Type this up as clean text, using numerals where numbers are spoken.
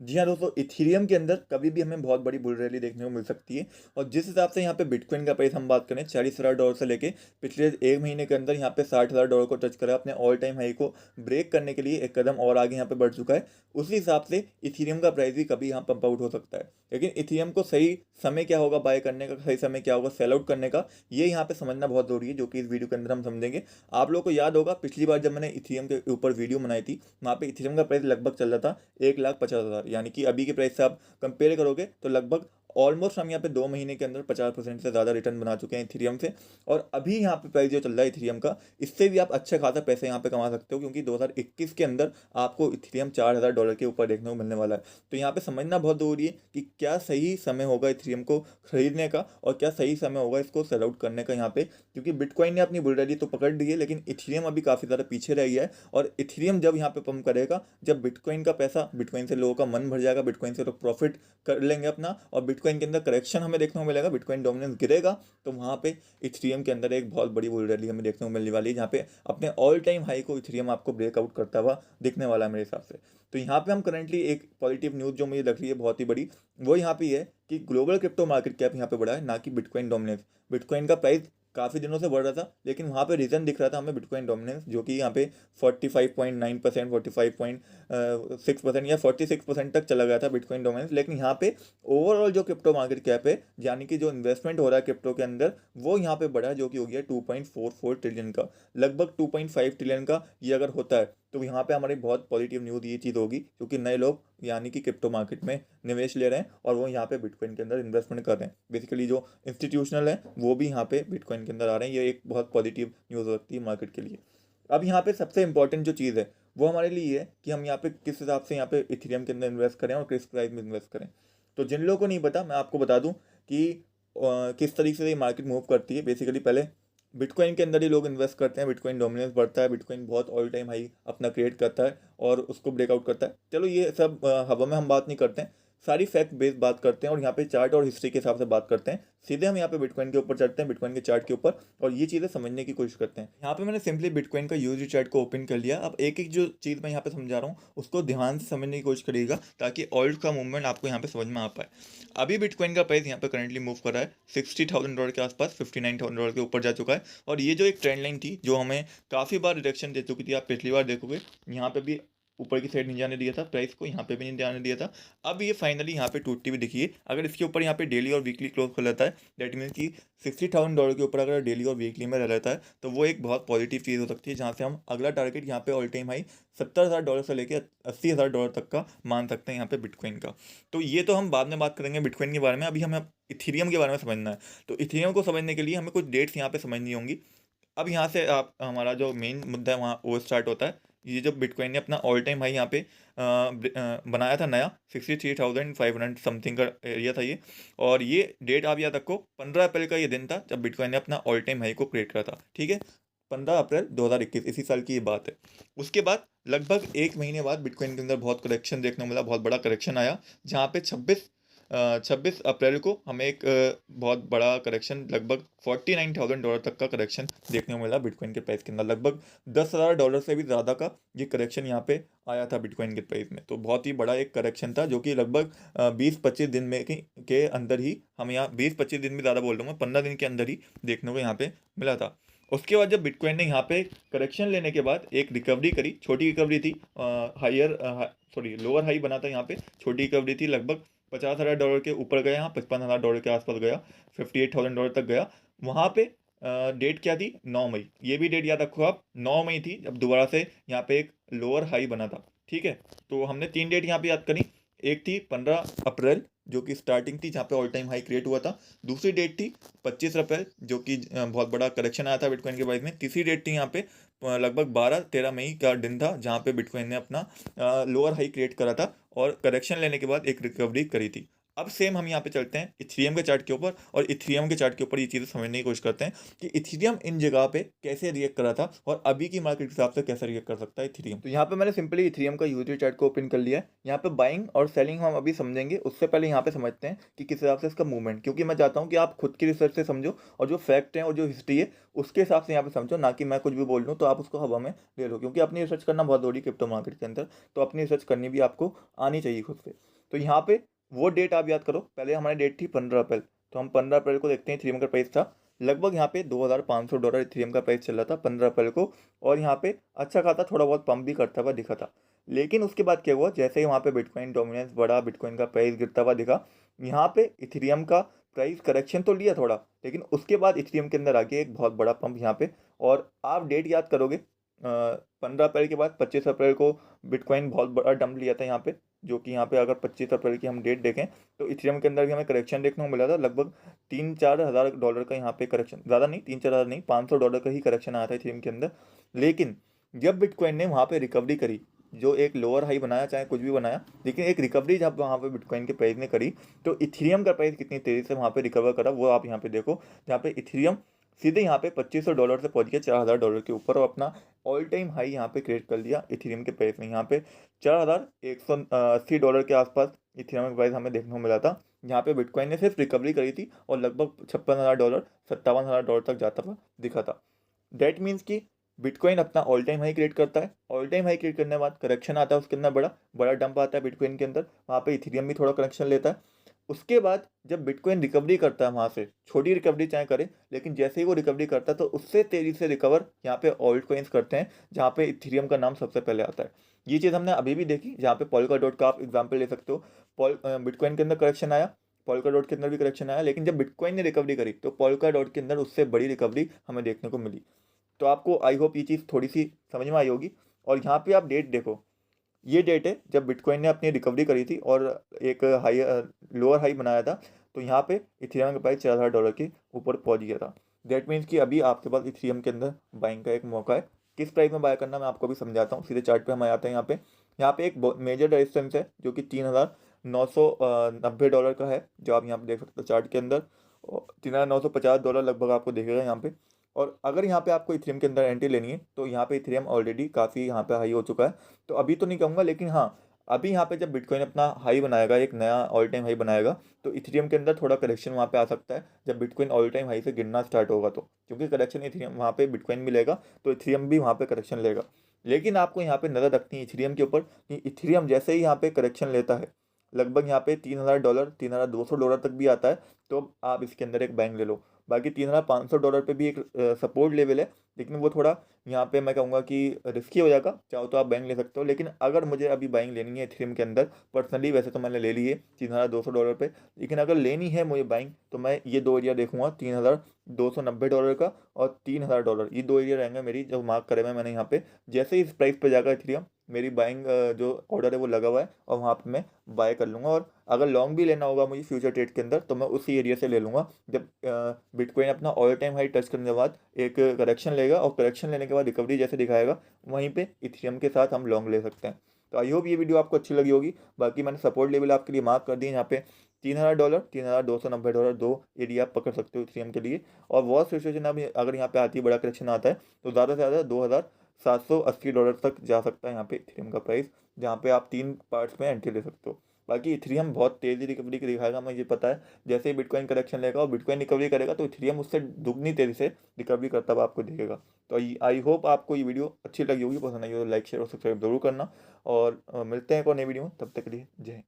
जी हाँ दोस्तों, इथीरियम के अंदर कभी भी हमें बहुत बड़ी बुल रैली देखने को मिल सकती है। और जिस हिसाब से यहाँ पे बिटकॉइन का प्राइस हम बात करें $40,000 से लेके पिछले एक महीने के अंदर यहाँ पे $60,000 को टच करा, अपने ऑल टाइम हाई को ब्रेक करने के लिए एक कदम और आगे यहाँ पे बढ़ चुका है। उसी हिसाब से इथीरियम का प्राइस भी कभी यहाँ पंप आउट हो सकता है। लेकिन इथीरियम को सही समय क्या होगा बाय करने का, सही समय क्या होगा सेल आउट करने का, ये यहाँ पे समझना बहुत जरूरी है, जो कि इस वीडियो के अंदर हम समझेंगे। आप लोगों को याद होगा पिछली बार जब मैंने इथीरियम के ऊपर वीडियो बनाई थी, वहाँ पे इथीरियम का प्राइस लगभग चल रहा था 1,50,000, यानी कि अभी के प्राइस से आप कंपेयर करोगे तो लगभग ऑलमोस्ट हम यहाँ पे 2 महीने के अंदर 50% से ज़्यादा रिटर्न बना चुके हैं इथेरियम से। और अभी यहाँ पे प्राइस जो चल रहा है इथेरियम का, इससे भी आप अच्छा खासा पैसे यहाँ पे कमा सकते हो, क्योंकि 2021 के अंदर आपको इथेरियम $4,000 के ऊपर देखने को मिलने वाला है। तो यहाँ पे समझना बहुत जरूरी है कि क्या सही समय होगा इथेरियम को खरीदने का और क्या सही समय होगा इसको सेल आउट करने का यहाँ पे, क्योंकि बिटकॉइन ने अपनी बुल रैली तो पकड़ ली है, लेकिन इथेरियम अभी काफ़ी ज़्यादा पीछे रह गया है। और इथेरियम जब यहाँ पे पंप करेगा, जब बिटकॉइन का पैसा, बिटकॉइन से लोगों का मन भर जाएगा, बिटकॉइन से लोग प्रॉफिट कर लेंगे अपना, और बिटकॉइन के अंदर करेक्शन हमें देखने को मिलेगा, बिटकॉइन डोमिनेंस गिरेगा, तो वहाँ पे इथेरियम के अंदर एक बहुत बड़ी बुल रैली हमें देखने को मिलने वाली है, जहाँ पे अपने ऑल टाइम हाई को इथेरियम आपको ब्रेकआउट करता हुआ दिखने वाला है मेरे हिसाब से। तो यहाँ पे हम करंटली एक पॉजिटिव न्यूज़ जो मुझे लग रही है बहुत ही बड़ी, वो यहाँ पे है कि ग्लोबल क्रिप्टो मार्केट कैप यहाँ पे बढ़ा है, ना कि बिटकॉइन डोमिनेंस। बिटकॉइन का प्राइस काफ़ी दिनों से बढ़ रहा था, लेकिन वहाँ पे रीज़न दिख रहा था हमें बिटकॉइन डोमिनेंस, जो कि यहाँ पे 45.9%, 45.6% या 46% तक चला गया था बिटकॉइन डोमिनेंस। लेकिन यहाँ पे ओवरऑल जो क्रिप्टो मार्केट कैप है, यानी कि जो इन्वेस्टमेंट हो रहा है क्रिप्टो के अंदर, वो यहाँ पे बढ़ा है, जो कि हो गया 2.44 ट्रिलियन का, लगभग 2.5 ट्रिलियन का ये अगर होता है, तो यहाँ पे हमारी बहुत पॉजिटिव न्यूज़ ये चीज़ होगी, क्योंकि नए लोग यानी कि क्रिप्टो मार्केट में निवेश ले रहे हैं और वो यहाँ पे बिटकॉइन के अंदर इन्वेस्टमेंट कर रहे हैं। बेसिकली जो इंस्टीट्यूशनल है वो भी यहाँ पे बिटकॉइन के अंदर आ रहे हैं। ये एक बहुत पॉजिटिव न्यूज़ हो सकती है मार्केट के लिए। अब यहाँ पे सबसे इंपॉर्टेंट जो चीज़ है वो हमारे लिए ये है कि हम यहाँ पे किस हिसाब से यहाँ पे इथेरियम के अंदर इन्वेस्ट करें और किस प्राइस में इन्वेस्ट करें। तो जिन लोगों को नहीं पता, मैं आपको बता दूं कि किस तरीके से ये मार्केट मूव करती है। बेसिकली पहले बिटकॉइन के अंदर ही लोग इन्वेस्ट करते हैं, बिटकॉइन डोमिनेंस बढ़ता है, बिटकॉइन बहुत ऑल टाइम हाई अपना क्रिएट करता है और उसको ब्रेकआउट करता है। चलो ये सब हवा में हम बात नहीं करते हैं, सारी फैक्ट बेस्ड बात करते हैं और यहाँ पे चार्ट और हिस्ट्री के हिसाब से बात करते हैं। सीधे हम यहाँ पे बिटकॉइन के ऊपर चढ़ते हैं, बिटकॉइन के चार्ट के ऊपर, और ये चीज़ें समझने की कोशिश करते हैं। यहाँ पे मैंने सिंपली बिटकॉइन का यूएसडी चार्ट को ओपन कर लिया। अब एक एक जो चीज़ मैं यहाँ पे समझा रहा हूँ उसको ध्यान से समझने की कोशिश करिएगा, ताकि ऑल्ट का मूवमेंट आपको यहाँ पे समझ में आ पाए। अभी बिटकॉइन का प्राइस यहाँ पे करंटली मूव कर रहा है $60,000 के आसपास, $59,000 के ऊपर जा चुका है। और ये जो एक ट्रेंड लाइन थी जो हमें काफ़ी बार रिडक्शन दे चुकी थी, आप पिछली बार देखोगे यहाँ पे भी ऊपर की साइड नहीं जाने दिया था प्राइस को, यहाँ पे भी नहीं जाने दिया था। अब ये फाइनली यहाँ पे टूटती हुई दिखी है। अगर इसके ऊपर यहाँ पे डेली और वीकली क्लोज कर लेता है, दैट मीन्स कि $60,000 के ऊपर अगर डेली और वीकली में रह लेता है, तो वो एक बहुत पॉजिटिव चीज़ हो सकती है, जहाँ से हम अगला टारगेट यहाँ पे ऑल टाइम हाई $70,000 से लेकर $80,000 तक का मान सकते हैं यहाँ पे बिटकॉइन का। तो ये तो हम बाद में बात करेंगे बिटकॉइन के बारे में, अभी हमें इथेरियम के बारे में समझना है। तो इथेरियम को समझने के लिए हमें कुछ डेट्स यहाँ पे समझनी होंगी। अब यहाँ से आप हमारा जो मेन मुद्दा है वहाँ वो स्टार्ट होता है। ये जो बिटकॉइन ने अपना ऑल टाइम हाई यहाँ पे बनाया था नया, 63,500 समथिंग का एरिया था ये। और ये डेट आप याद रखो, 15 अप्रैल का ये दिन था जब बिटकॉइन ने अपना ऑल टाइम हाई को क्रिएट करा था। ठीक है, 15 अप्रैल 2021, इसी साल की ये बात है। उसके बाद लगभग एक महीने बाद बिटकॉइन के अंदर बहुत करेक्शन देखने को मिला, बहुत बड़ा करेक्शन आया, जहाँ पे 26 अप्रैल को हमें एक बहुत बड़ा करेक्शन, लगभग $49,000 तक का करेक्शन देखने को मिला बिटकॉइन के प्राइस के अंदर। लगभग $10,000 से भी ज़्यादा का ये करेक्शन यहाँ पे आया था बिटकॉइन के प्राइस में। तो बहुत ही बड़ा एक करेक्शन था, जो कि लगभग 20-25 दिन में के अंदर ही हम यहाँ, 20-25 दिन में ज़्यादा बोल रहा हूँ मैं, 15 दिन के अंदर ही देखने को यहाँ पे मिला था। उसके बाद जब बिटकॉइन ने यहाँ पे करेक्शन लेने के बाद एक रिकवरी करी, छोटी रिकवरी थी, लोअर हाई बना था यहाँ पे, छोटी रिकवरी थी, लगभग $50,000 के ऊपर गया, यहाँ $55,000 के आसपास गया, $58,000 तक गया। वहाँ पे डेट क्या थी, 9 मई, ये भी डेट याद रखो आप, 9 मई थी जब दोबारा से यहाँ पे एक लोअर हाई बना था। ठीक है, तो हमने 3 डेट यहाँ पे याद करी। एक थी 15 अप्रैल, जो कि स्टार्टिंग थी, जहाँ पे ऑल टाइम हाई क्रिएट हुआ था। दूसरी डेट थी 25 अप्रैल, जो कि बहुत बड़ा करेक्शन आया था बिटकॉइन के प्राइस में। तीसरी डेट थी यहाँ पे लगभग 12-13 मई का दिन था, जहाँ पे बिटकॉइन ने अपना लोअर हाई क्रिएट करा था और करेक्शन लेने के बाद एक रिकवरी करी थी। अब सेम हम यहाँ पे चलते हैं इथेरियम के चार्ट के ऊपर और इथेरियम के चार्ट के ऊपर ये चीज़ें समझने की कोशिश करते हैं कि इथेरियम इन जगह पे कैसे रिएक्ट कर रहा था और अभी की मार्केट के हिसाब से कैसे रिएक्ट कर सकता है इथेरियम। तो यहाँ पे मैंने सिंपली इथेरियम का यूएसडी चार्ट को ओपन कर लिया है। यहाँ पे बाइंग और सेलिंग हम अभी समझेंगे, उससे पहले यहाँ पे समझते हैं कि किस हिसाब से इसका मूवमेंट, क्योंकि मैं चाहता हूँ कि आप खुद की रिसर्च से समझो और जो फैक्ट हैं और जो हिस्ट्री है उसके हिसाब से यहाँ पे समझो, ना कि मैं कुछ भी बोल दूँ तो आप उसको हवा में ले लो, क्योंकि अपनी रिसर्च करना बहुत जरूरी क्रिप्टो मार्केट के अंदर। तो अपनी रिसर्च करनी भी आपको आनी चाहिए खुद से। तो यहाँ पे वो डेट आप याद करो, पहले हमारी डेट थी 15 अप्रैल। तो हम 15 अप्रैल को देखते हैं इथेरियम का प्राइस था लगभग यहाँ पे $2,500 इथेरियम का प्राइस चल रहा था 15 अप्रैल को। और यहाँ पे अच्छा खासा थोड़ा बहुत पंप भी करता हुआ दिखा था। लेकिन उसके बाद क्या हुआ, जैसे ही वहाँ पे बिटकॉइन डोमिनेंस बढ़ा, बिटकॉइन का प्राइस गिरता हुआ दिखा, यहाँ पे इथेरियम का प्राइस करेक्शन तो लिया थोड़ा, लेकिन उसके बाद इथेरियम के अंदर आ गया एक बहुत बड़ा पंप यहाँ पे। और आप डेट याद करोगे, 15 अप्रैल के बाद 25 अप्रैल को बिटकॉइन बहुत बड़ा डंप लिया था यहाँ पे, जो कि यहाँ पे अगर 25 अप्रैल की हम डेट देखें तो इथेरियम के अंदर भी हमें करेक्शन देखने को मिला था। लगभग 3-4 हज़ार डॉलर का यहाँ पे करेक्शन, ज़्यादा नहीं, 3-4 हज़ार नहीं, $500 का ही करेक्शन आया था इथेरियम के अंदर। लेकिन जब बिटकॉइन ने वहाँ पे रिकवरी करी, जो एक लोअर हाई बनाया चाहे कुछ भी बनाया, लेकिन एक रिकवरी जब वहाँ पे बिटकॉइन के प्राइस ने करी, तो इथेरियम का प्राइस कितनी तेज़ी से वहाँ पे रिकवर करा वो आप यहाँ पे देखो। जहाँ पे इथेरियम सीधे यहाँ पे $2,500 से पहुँच गया $4,000 के ऊपर और अपना ऑल टाइम हाई यहाँ पे क्रिएट कर लिया इथेरियम के प्राइस ने। यहाँ पे $4,180 के आसपास इथेरियम का प्राइस हमें देखने को मिला था। यहाँ पे बिटकॉइन ने सिर्फ रिकवरी करी थी और लगभग $56,000 $57,000 तक जाता हुआ दिखा था। दैट मीन्स कि बिटकॉइन अपना ऑल टाइम हाई क्रिएट करता है, ऑल टाइम हाई क्रिएट करने के बाद करेक्शन आता है उसके अंदर, बड़ा बड़ा डंप आता है बिटकॉइन के अंदर, वहाँ पे इथेरियम भी थोड़ा करेक्शन लेता है। उसके बाद जब बिटकॉइन रिकवरी करता है वहाँ से, छोटी रिकवरी चाहे करे, लेकिन जैसे ही वो रिकवरी करता है तो उससे तेज़ी से रिकवर यहाँ पे ऑल्ट कॉइन्स करते हैं, जहाँ पे इथेरियम का नाम सबसे पहले आता है। ये चीज़ हमने अभी भी देखी, जहाँ पे पोल्काडॉट का आप एग्जाम्पल ले सकते हो। बिटकॉइन के अंदर करेक्शन आया, पोल्काडॉट के अंदर भी करेक्शन आया, लेकिन जब बिटकॉइन ने रिकवरी करी तो पोल्काडॉट के अंदर उससे बड़ी रिकवरी हमें देखने को मिली। तो आपको आई होप ये चीज़ थोड़ी सी समझ में आई होगी। और यहाँ पे आप डेट देखो, ये डेट है जब बिटकॉइन ने अपनी रिकवरी करी थी और एक हाई लोअर हाई बनाया था। तो यहाँ पे इथेरियम का प्राइस $4,000 के ऊपर पहुँच गया था। दैट मीन्स कि अभी आपके पास इथेरियम के अंदर बाइंग का एक मौका है। किस प्राइस में बाय करना मैं आपको भी समझाता हूँ, सीधे चार्ट पे हम आते हैं। यहाँ पे एक मेजर रेजिस्टेंस है जो कि $3,990 का है, जो आप यहाँ पे देख सकते हो चार्ट के अंदर। $3,950 लगभग आपको दिखेगा यहाँ पे। और अगर यहाँ पे आपको इथेरियम के अंदर एंट्री लेनी है तो यहाँ पे इथेरियम ऑलरेडी काफ़ी यहाँ पे हाई हो चुका है, तो अभी तो नहीं कहूँगा, लेकिन हाँ अभी यहाँ पे जब बिटकॉइन अपना हाई बनाएगा, एक नया ऑल टाइम हाई बनाएगा, तो इथेरियम के अंदर थोड़ा करेक्शन वहाँ पे आ सकता है जब बिटकॉइन ऑल टाइम हाई से गिरना स्टार्ट होगा। तो क्योंकि करेक्शन इथेरियम वहाँ पे बिटकॉइन भी लेगा तो इथेरियम भी वहाँ पे करेक्शन लेगा। लेकिन आपको यहाँ पे नज़र रखनी है इथेरियम के ऊपर कि इथेरियम जैसे ही यहाँ पे करेक्शन लेता है, लगभग यहाँ पे $3,000 $3,200 तक भी आता है, तो आप इसके अंदर एक बैंक ले लो। बाकी $3,500 पे भी एक सपोर्ट लेवल है, लेकिन वो थोड़ा यहाँ पे मैं कहूँगा कि रिस्की हो जाएगा। चाहो तो आप बैंक ले सकते हो, लेकिन अगर मुझे अभी बाइंग लेनी है इथेरियम के अंदर पर्सनली, वैसे तो मैंने ले ली है $3,200 पे, लेकिन अगर लेनी है मुझे बाइंग तो मैं ये दो एरिया देखूंगा, $3,290 का और $3,000, ये दो एरिया रहेंगे मेरी जो मार्क करे हुए मैंने यहाँ पे। जैसे ही इस प्राइस पे जाकर इथेरियम, मेरी बाइंग जो ऑर्डर है वो लगा हुआ है और वहाँ पे मैं बाय कर लूँगा। और अगर लॉन्ग भी लेना होगा मुझे फ्यूचर ट्रेड के अंदर तो मैं उसी एरिया से ले लूँगा जब बिटकॉइन अपना ऑल टाइम हाई टच करने के बाद एक करेक्शन लेगा, और करेक्शन लेने के बाद रिकवरी जैसे दिखाएगा वहीं पे इथेरियम के साथ हम लॉन्ग ले सकते हैं। तो आई होप ये वीडियो आपको अच्छी लगी होगी। बाकी मैंने सपोर्ट लेवल आपके लिए मार्क कर दिए यहाँ पे $3,000 $3,290, दो एरिया आप पकड़ सकते हो इथेरियम के लिए। और वॉच सिचुएशन अब अगर यहाँ पे आती है, बड़ा करेक्शन आता है, तो ज़्यादा से ज़्यादा $2,780 तक जा सकता है यहाँ पे इथेरियम का प्राइस, जहाँ पे आप 3 पार्ट्स में एंट्री ले सकते हो। बाकी इथेरियम बहुत तेज़ी रिकवरी दिखाएगा, मुझे पता है। जैसे ही बिटकॉइन करेक्शन लेगा और बिटकॉइन रिकवरी करेगा तो इथेरियम उससे दुगनी तेज़ी से रिकवरी करता हुआ आपको दिखेगा। तो आई होप आपको ये वीडियो अच्छी लगी होगी, पसंद आई हो तो लाइक शेयर और सब्सक्राइब जरूर करना। और मिलते हैं एक और नई वीडियो में, तब तक के लिए जय हिंद।